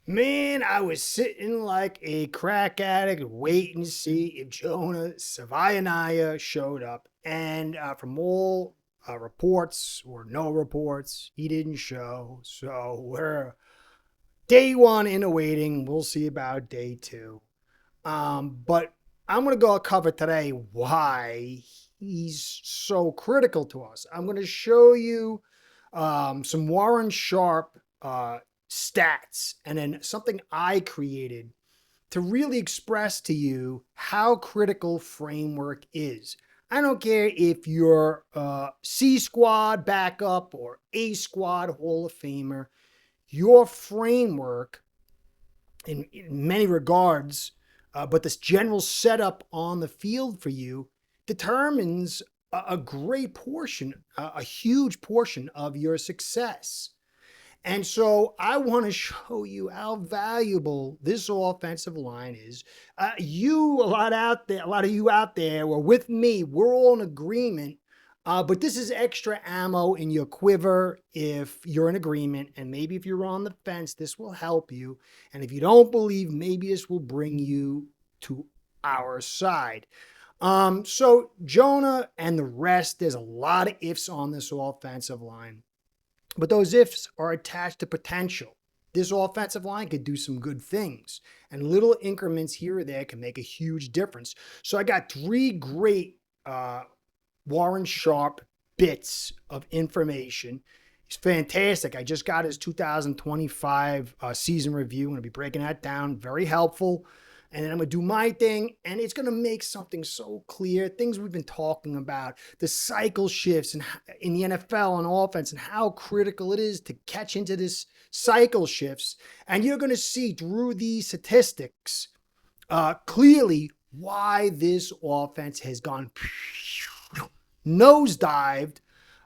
Man, I was sitting like a crack addict waiting to see if Jonah Savaiinaea showed up. And from all reports or no reports, he didn't show. So we're day one in a waiting. We'll see about day two. But I'm going to go cover today why he's so critical to us. I'm going to show you some Warren Sharp stats and then something I created to really express to you how critical framework is. I don't care if you're C squad backup or A squad Hall of Famer, your framework in many regards, but this general setup on the field for you determines a great portion, a huge portion of your success. And so I want to show you how valuable this offensive line is. A lot of you out there were with me. We're all in agreement. But this is extra ammo in your quiver if you're in agreement. And maybe if you're on the fence, this will help you. And if you don't believe, maybe this will bring you to our side. So Jonah and the rest, there's a lot of ifs on this offensive line. But those ifs are attached to potential. This offensive line could do some good things, and little increments here or there can make a huge difference. So I got three great Warren Sharp bits of information. He's fantastic. I just got his 2025 season review. I'm going to be breaking that down. Very helpful. And then I'm going to do my thing, and it's going to make something so clear. Things we've been talking about, the cycle shifts in the NFL on offense, and how critical it is to catch into this cycle shifts. And you're going to see through these statistics clearly why this offense has gone nosedived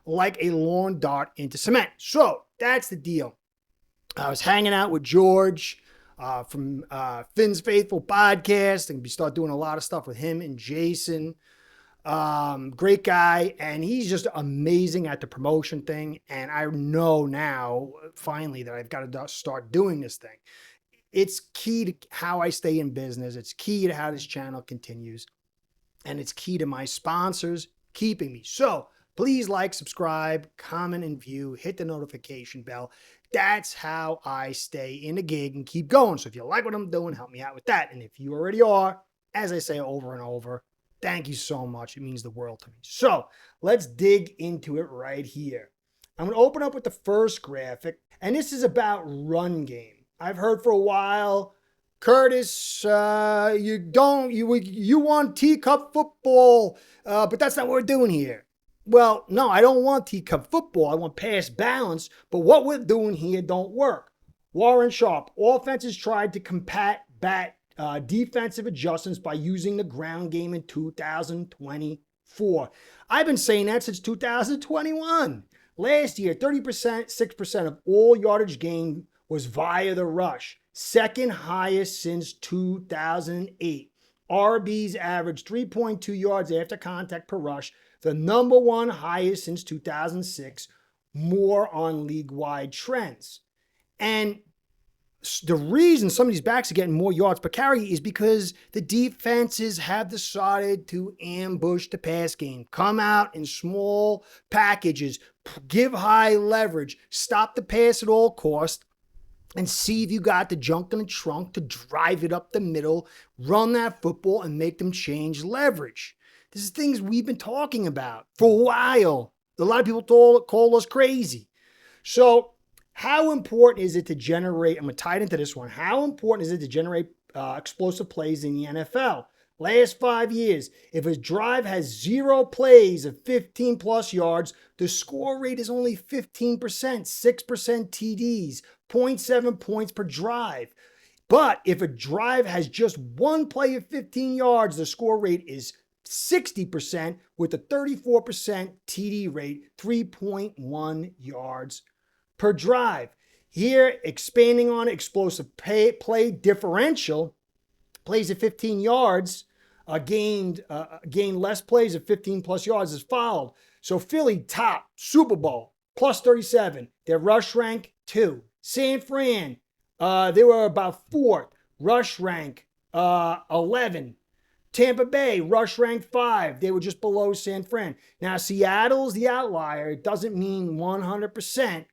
like a lawn dart into cement. So that's the deal. I was hanging out with George from Finn's Faithful podcast, and we start doing a lot of stuff with him and Jason. Great guy, and he's just amazing at the promotion thing. And I know now, finally, that I've got to start doing this thing. It's key to how I stay in business. It's key to how this channel continues, and it's key to my sponsors keeping me. So please like, subscribe, comment, and view. Hit the notification bell. That's how I stay in the gig and keep going. So if you like what I'm doing, help me out with that. And if you already are, as I say over and over, thank you so much. It means the world to me. So let's dig into it right here. I'm going to open up with the first graphic, and this is about run game. I've heard for a while, Curtis, you want teacup football, but that's not what we're doing here. Well, no, I don't want teacup football. I want pass balance, but what we're doing here don't work. Warren Sharp, offenses tried to combat defensive adjustments by using the ground game in 2024. I've been saying that since 2021. Last year, 30%, 6% of all yardage gained was via the rush, second highest since 2008. RBs averaged 3.2 yards after contact per rush, the number one highest since 2006, more on league-wide trends. And the reason some of these backs are getting more yards per carry is because the defenses have decided to ambush the pass game, come out in small packages, give high leverage, stop the pass at all costs, and see if you got the junk in the trunk to drive it up the middle, run that football, and make them change leverage. This is things we've been talking about for a while. A lot of people call us crazy. So how important is it to generate, I'm going to tie it into this one, how important is it to generate explosive plays in the NFL? Last 5 years, if a drive has 0 plays of 15 plus yards, the score rate is only 15%, 6% TDs, 0.7 points per drive. But if a drive has just one play of 15 yards, the score rate is 60% with a 34% TD rate, 3.1 yards per drive. Here, expanding on explosive play differential, plays at 15 yards, gained less plays of 15 plus yards as followed. So Philly top, Super Bowl, plus 37. Their rush rank 2. San Fran, They were about fourth. Rush rank 11. Tampa Bay, rush rank 5. They were just below San Fran. Now, Seattle's the outlier. It doesn't mean 100%,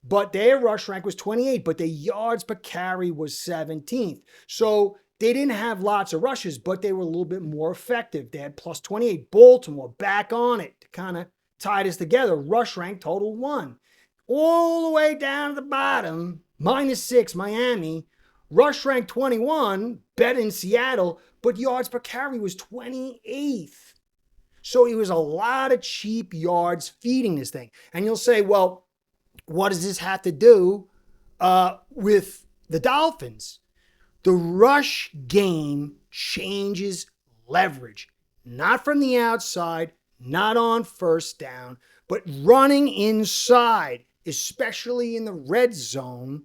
but their rush rank was 28, but their yards per carry was 17th. So they didn't have lots of rushes, but they were a little bit more effective. They had plus 28. Baltimore back on it to kind of tie this together. Rush rank total 1. All the way down to the bottom, -6, Miami. Rush rank 21, better in Seattle, but yards per carry was 28th. So it was a lot of cheap yards feeding this thing. And you'll say, well, what does this have to do with the Dolphins? The rush game changes leverage, not from the outside, not on first down, but running inside, especially in the red zone,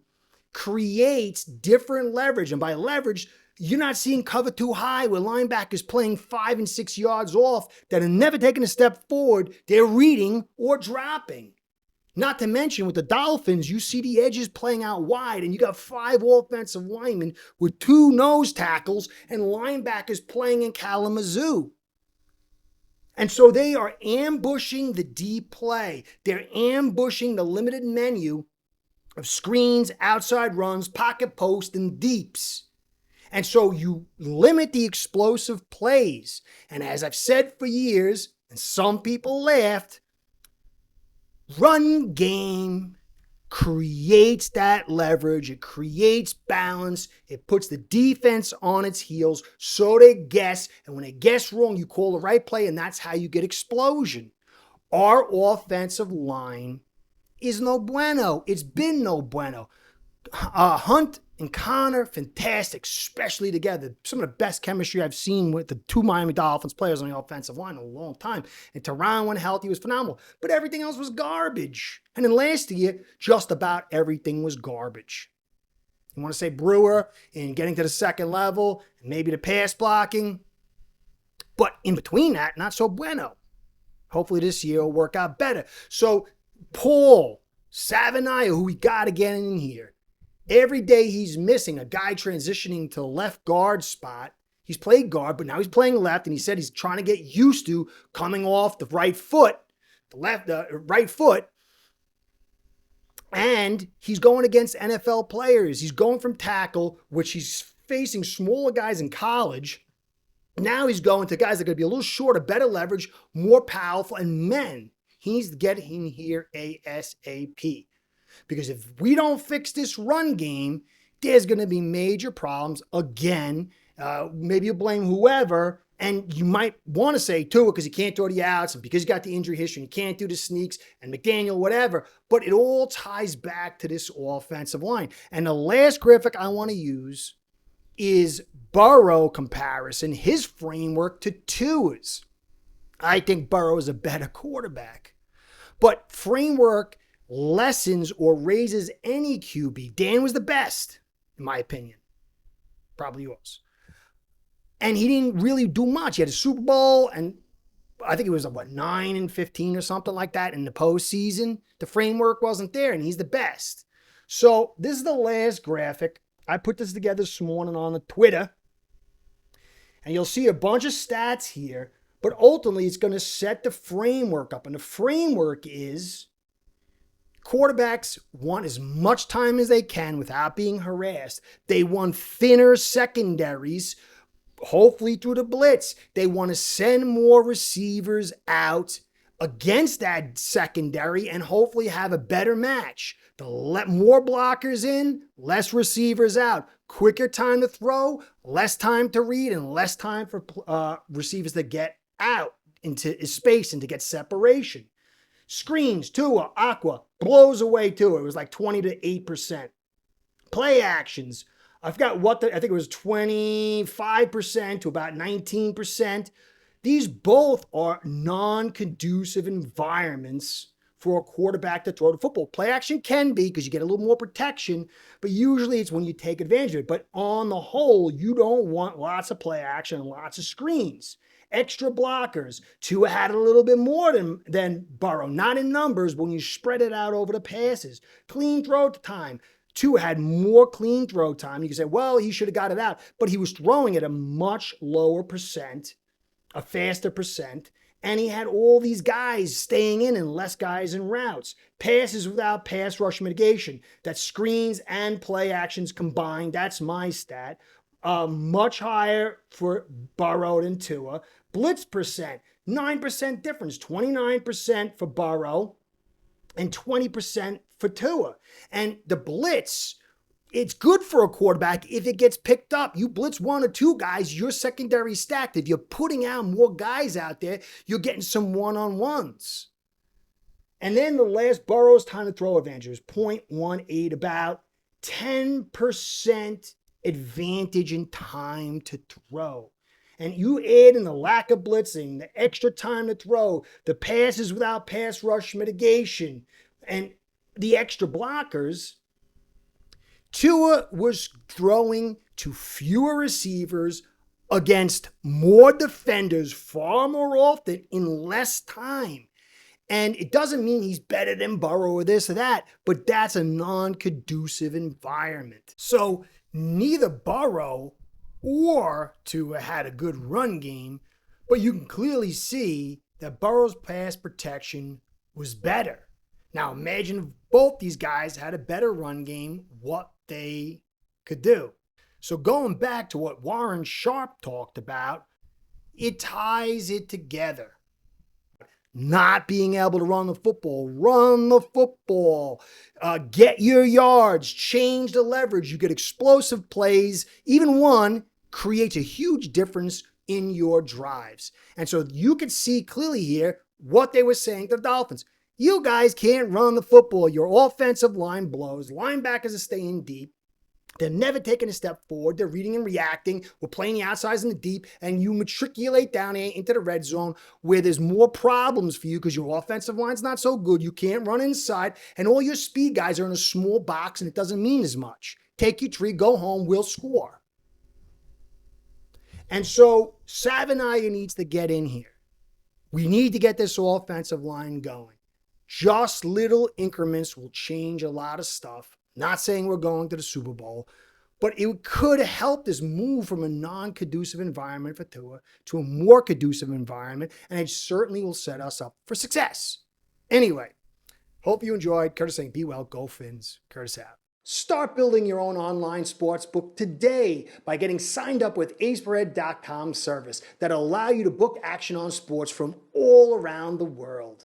creates different leverage. And by leverage, you're not seeing cover too high where linebackers playing 5 and 6 yards off that are never taking a step forward. They're reading or dropping. Not to mention with the Dolphins, you see the edges playing out wide and you got 5 offensive linemen with 2 nose tackles and linebackers playing in Kalamazoo. And so they are ambushing the deep play. They're ambushing the limited menu of screens, outside runs, pocket post, and deeps. And so you limit the explosive plays. And as I've said for years, and some people laughed, run game creates that leverage. It creates balance. It puts the defense on its heels so they guess. And when they guess wrong, you call the right play, and that's how you get explosion. Our offensive line is no bueno. It's been no bueno. Hunt and Connor, fantastic, especially together. Some of the best chemistry I've seen with the 2 Miami Dolphins players on the offensive line in a long time. And Teron, when healthy, was phenomenal. But everything else was garbage. And then last year, just about everything was garbage. You want to say Brewer in getting to the second level, and maybe the pass blocking. But in between that, not so bueno. Hopefully this year will work out better. So Paul Savaiinaea, who we got to get in here. Every day he's missing a guy transitioning to the left guard spot. He's played guard, but now he's playing left, and he said he's trying to get used to coming off the right foot, right foot. And he's going against NFL players. He's going from tackle, which he's facing smaller guys in college. Now he's going to guys that are going to be a little shorter, better leverage, more powerful, and men. He needs to get in here ASAP. Because if we don't fix this run game, there's going to be major problems again. Maybe you blame whoever, and you might want to say Tua because he can't throw the outs, and because he got the injury history, he can't do the sneaks, and McDaniel, whatever. But it all ties back to this offensive line. And the last graphic I want to use is Burrow comparison, his framework to Tua's. I think Burrow is a better quarterback. But framework lessens or raises any QB. Dan was the best, in my opinion. Probably was. And he didn't really do much. He had a Super Bowl, and I think it was, 9-15 or something like that in the postseason. The framework wasn't there, and he's the best. So this is the last graphic. I put this together this morning on the Twitter. And you'll see a bunch of stats here, but ultimately it's going to set the framework up. And the framework is quarterbacks want as much time as they can without being harassed. They want thinner secondaries, hopefully through the blitz. They want to send more receivers out against that secondary and hopefully have a better match. To let more blockers in, less receivers out. Quicker time to throw, less time to read, and less time for receivers to get out into space and to get separation. Screens, Tua, Aqua, blows away Tua. It was like 20 to 8%. Play actions, I forgot I think it was 25% to about 19%. These both are non-conducive environments for a quarterback to throw the football. Play action can be because you get a little more protection, but usually it's when you take advantage of it. But on the whole, you don't want lots of play action and lots of screens. Extra blockers. Tua had a little bit more than Burrow. Not in numbers, but when you spread it out over the passes. Clean throw time. Tua had more clean throw time. You can say, well, he should have got it out, but he was throwing at a much lower percent, a faster percent, and he had all these guys staying in and less guys in routes. Passes without pass rush mitigation. That's screens and play actions combined. That's my stat. Much higher for Burrow than Tua. Blitz percent, 9% difference. 29% for Burrow and 20% for Tua. And the blitz, it's good for a quarterback if it gets picked up. You blitz one or two guys, your secondary stacked. If you're putting out more guys out there, you're getting some one-on-ones. And then the last Burrow's time to throw advantage was 0.18, about 10% advantage in time to throw. And you add in the lack of blitzing, the extra time to throw, the passes without pass rush mitigation, and the extra blockers, Tua was throwing to fewer receivers against more defenders far more often in less time. And it doesn't mean he's better than Burrow or this or that, but that's a non-conducive environment. So neither Burrow or Tua had a good run game, but you can clearly see that Burrow's pass protection was better. Now imagine if both these guys had a better run game, what they could do. So going back to what Warren Sharp talked about, it ties it together. Not being able to run the football, get your yards, change the leverage. You get explosive plays. Even one creates a huge difference in your drives. And so you can see clearly here what they were saying to the Dolphins. You guys can't run the football. Your offensive line blows. Linebackers are staying deep. They're never taking a step forward. They're reading and reacting. We're playing the outsides and the deep, and you matriculate down into the red zone where there's more problems for you because your offensive line's not so good. You can't run inside, and all your speed guys are in a small box, and it doesn't mean as much. Take your tree, go home, we'll score. And so Savaiinaea needs to get in here. We need to get this offensive line going. Just little increments will change a lot of stuff. Not saying we're going to the Super Bowl, but it could help this move from a non-conducive environment for Tua to a more conducive environment, and it certainly will set us up for success. Anyway, hope you enjoyed. Curtis saying, be well, go Fins. Curtis out. Start building your own online sports book today by getting signed up with aceperhead.com service that'll allow you to book action on sports from all around the world.